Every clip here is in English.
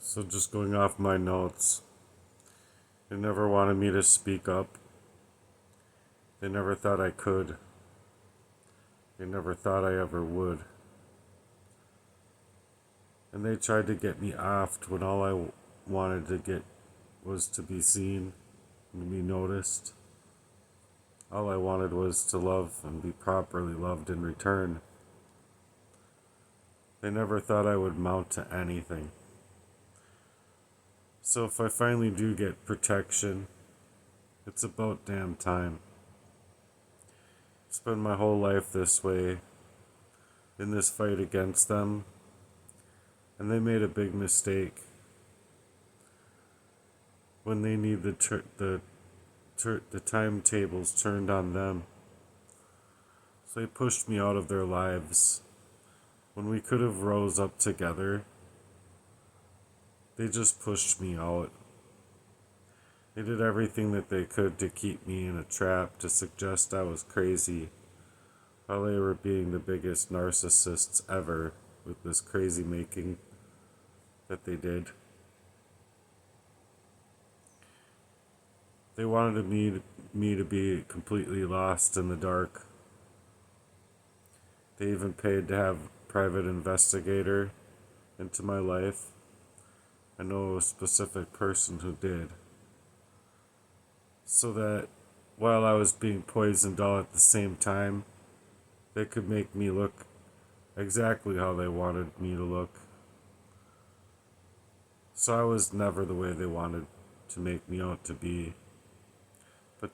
So just going off my notes, they never wanted me to speak up. They never thought I could. They never thought I ever would. And they tried to get me offed when all I wanted to get was to be seen and to be noticed. All I wanted was to love and be properly loved in return. They never thought I would mount to anything. So if I finally do get protection, it's about damn time. Spend my whole life this way, in this fight against them, and they made a big mistake when they need the timetables turned on them. So they pushed me out of their lives. When we could have rose up together, they just pushed me out. They did everything that they could to keep me in a trap, to suggest I was crazy, while they were being the biggest narcissists ever with this crazy making that they did. They wanted me to be completely lost in the dark. They even paid to have a private investigator into my life. I know a specific person who did. So that while I was being poisoned all at the same time, they could make me look exactly how they wanted me to look. So I was never the way they wanted to make me out to be. But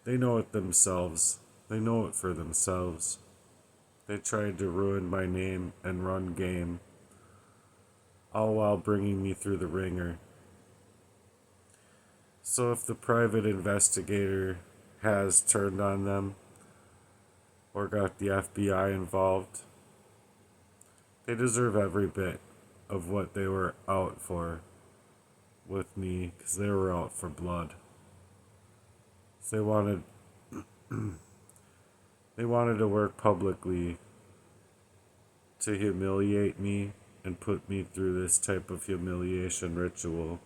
they know it themselves. They know it for themselves. They tried to ruin my name and run game, all while bringing me through the ringer. So if the private investigator has turned on them or got the FBI involved, they deserve every bit of what they were out for with me, because they were out for blood. So they wanted to work publicly to humiliate me and put me through this type of humiliation ritual.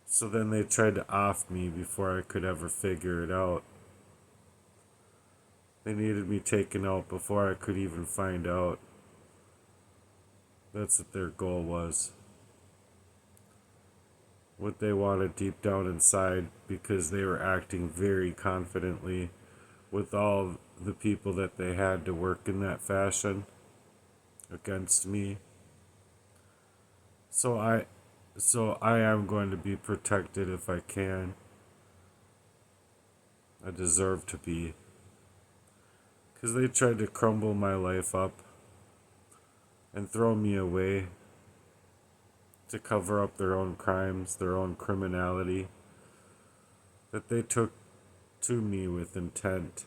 So then they tried to off me before I could ever figure it out. They needed me taken out before I could even find out. That's what their goal was. What they wanted deep down inside, because they were acting very confidently with all the people that they had to work in that fashion against me. So I am going to be protected if I can. I deserve to be. Because they tried to crumble my life up and throw me away to cover up their own crimes, their own criminality that they took to me with intent.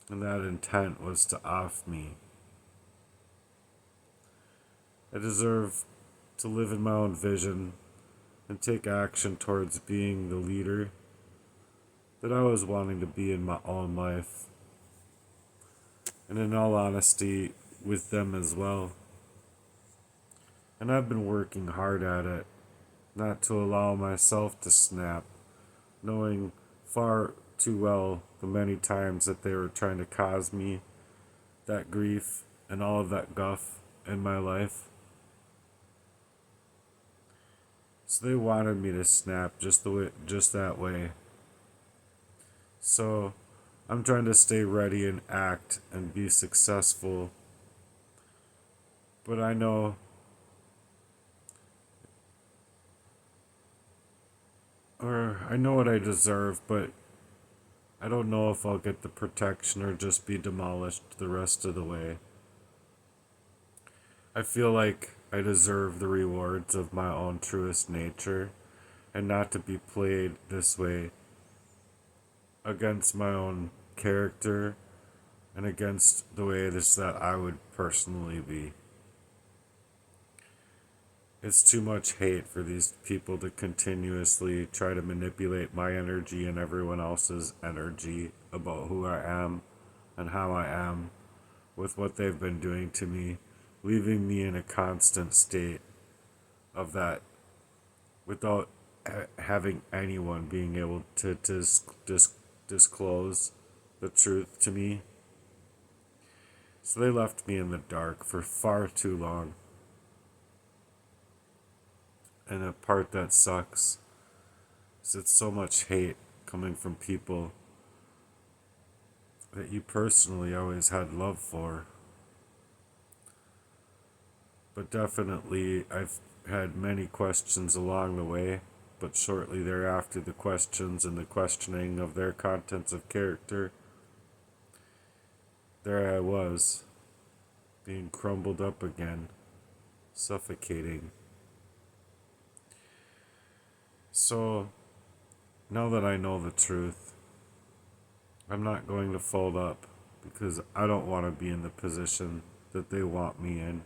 And that intent was to off me. I deserve to live in my own vision and take action towards being the leader that I was wanting to be in my own life. And in all honesty, with them as well. And I've been working hard at it, not to allow myself to snap, knowing far too well the many times that they were trying to cause me that grief and all of that guff in my life. So they wanted me to snap just that way. So I'm trying to stay ready and act and be successful. But I know what I deserve, but I don't know if I'll get the protection or just be demolished the rest of the way. I feel like I deserve the rewards of my own truest nature and not to be played this way against my own character and against the way it is that I would personally be. It's too much hate for these people to continuously try to manipulate my energy and everyone else's energy about who I am and how I am with what they've been doing to me leaving me in a constant state of that without having anyone being able to disclose the truth to me. So they left me in the dark for far too long. And the part that sucks is it's so much hate coming from people that you personally always had love for. But definitely, I've had many questions along the way, but shortly thereafter, the questions and the questioning of their contents of character, there I was, being crumbled up again, suffocating. So, now that I know the truth, I'm not going to fold up because I don't want to be in the position that they want me in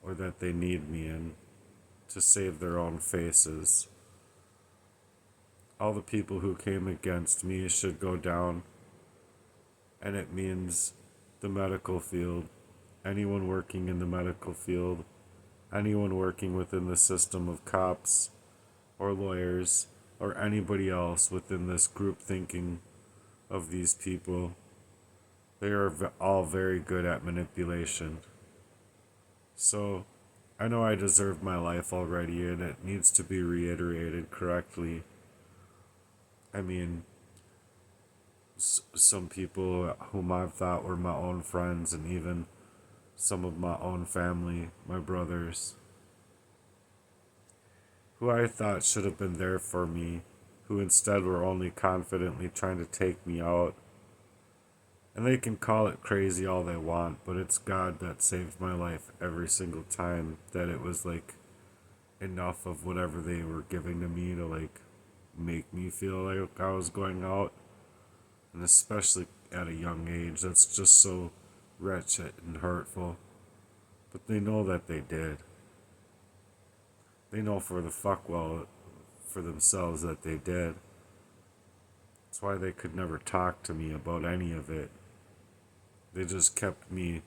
or that they need me in to save their own faces. All the people who came against me should go down, and it means the medical field, anyone working in the medical field, anyone working within the system of cops or lawyers or anybody else within this group thinking of these people. They are all very good at manipulation. So, I know I deserve my life already, and it needs to be reiterated correctly. I mean, some people whom I thought were my own friends, and even some of my own family, my brothers, who I thought should have been there for me, who instead were only confidently trying to take me out. And they can call it crazy all they want, but it's God that saved my life every single time. That it was like enough of whatever they were giving to me to like make me feel like I was going out. And especially at a young age, that's just so wretched and hurtful. But they know that they did. They know for the fuck well for themselves that they did. That's why they could never talk to me about any of it. They just kept me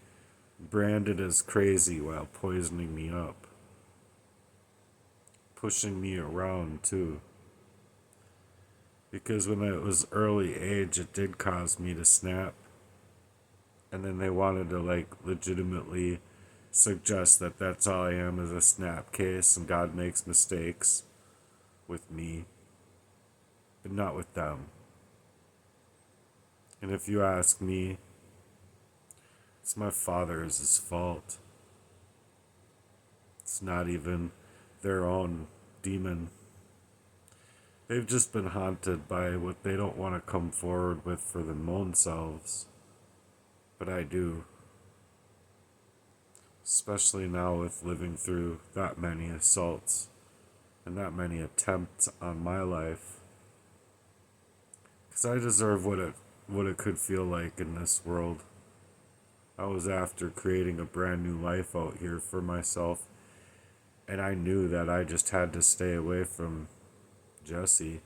branded as crazy while poisoning me up. Pushing me around too. Because when it was early age, it did cause me to snap. And then they wanted to like legitimately suggest that that's all I am is a snap case and God makes mistakes with me, but not with them. And if you ask me, it's my father's fault. It's not even their own demon. They've just been haunted by what they don't want to come forward with for their own selves. But I do. Especially now with living through that many assaults and that many attempts on my life. Because I deserve what it could feel like in this world. I was after creating a brand new life out here for myself, and I knew that I just had to stay away from Jesse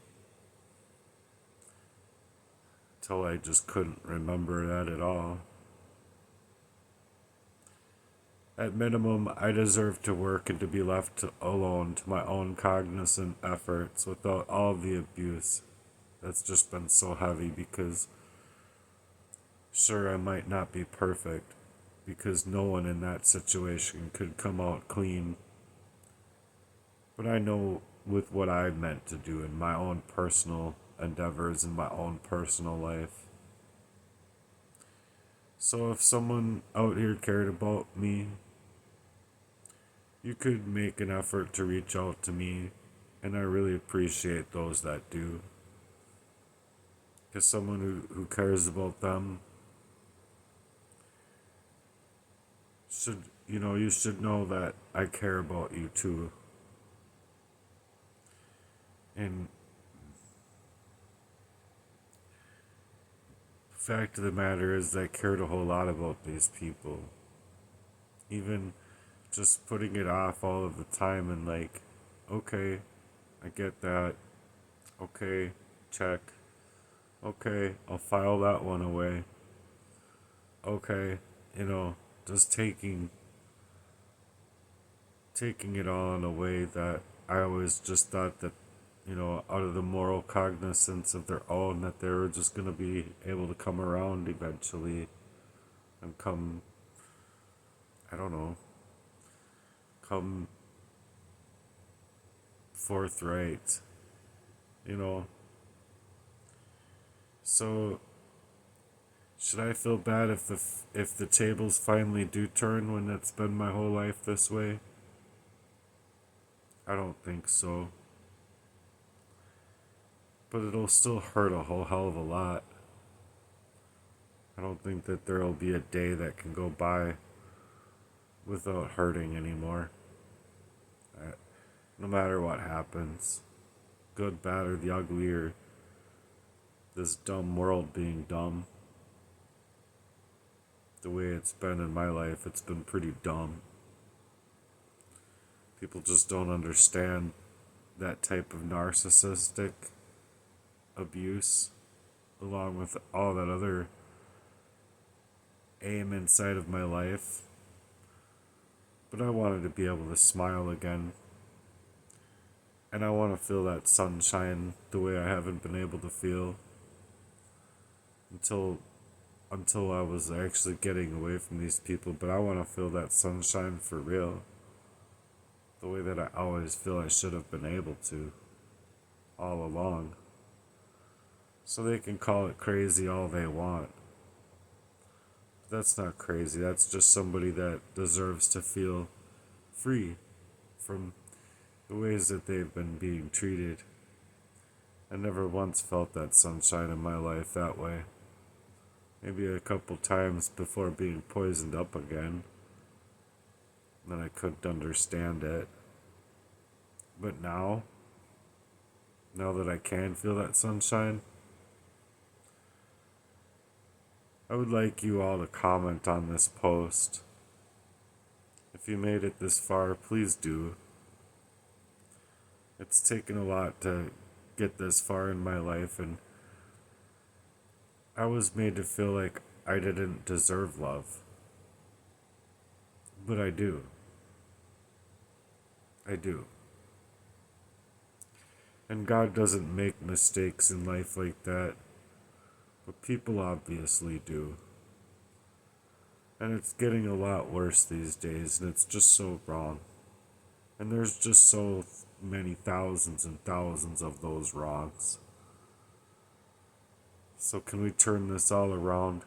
till I just couldn't remember that at all. At minimum, I deserve to work and to be left alone to my own cognizant efforts without all the abuse that's just been so heavy. Because sure, I might not be perfect, because no one in that situation could come out clean. But I know with what I meant to do in my own personal endeavors, in my own personal life. So if someone out here cared about me, you could make an effort to reach out to me, and I really appreciate those that do. Because someone who cares about them you should know that I care about you too. And the fact of the matter is I cared a whole lot about these people. Even just putting it off all of the time and like, okay, I get that. Okay, check. Okay, I'll file that one away. Okay, just taking taking it all in a way that I always just thought that, out of the moral cognizance of their own, that they were just going to be able to come around eventually and come, I don't know, come forthright, you know. So, should I feel bad if the tables finally do turn when it's been my whole life this way? I don't think so. But it'll still hurt a whole hell of a lot. I don't think that there'll be a day that can go by without hurting anymore. No matter what happens, good, bad, or the ugly, or this dumb world being dumb. The way it's been in my life, it's been pretty dumb. People just don't understand that type of narcissistic abuse, along with all that other aim inside of my life. But I wanted to be able to smile again. And I want to feel that sunshine the way I haven't been able to feel until I was actually getting away from these people. But I want to feel that sunshine for real. The way that I always feel I should have been able to all along. So they can call it crazy all they want. But that's not crazy. That's just somebody that deserves to feel free from the ways that they've been being treated. I never once felt that sunshine in my life that way. Maybe a couple times before being poisoned up again. Then I couldn't understand it. But now that I can feel that sunshine, I would like you all to comment on this post. If you made it this far, please do. It's taken a lot to get this far in my life, and I was made to feel like I didn't deserve love. But I do. I do. And God doesn't make mistakes in life like that, but people obviously do. And it's getting a lot worse these days, and it's just so wrong. And there's just so many thousands and thousands of those wrongs. So can we turn this all around?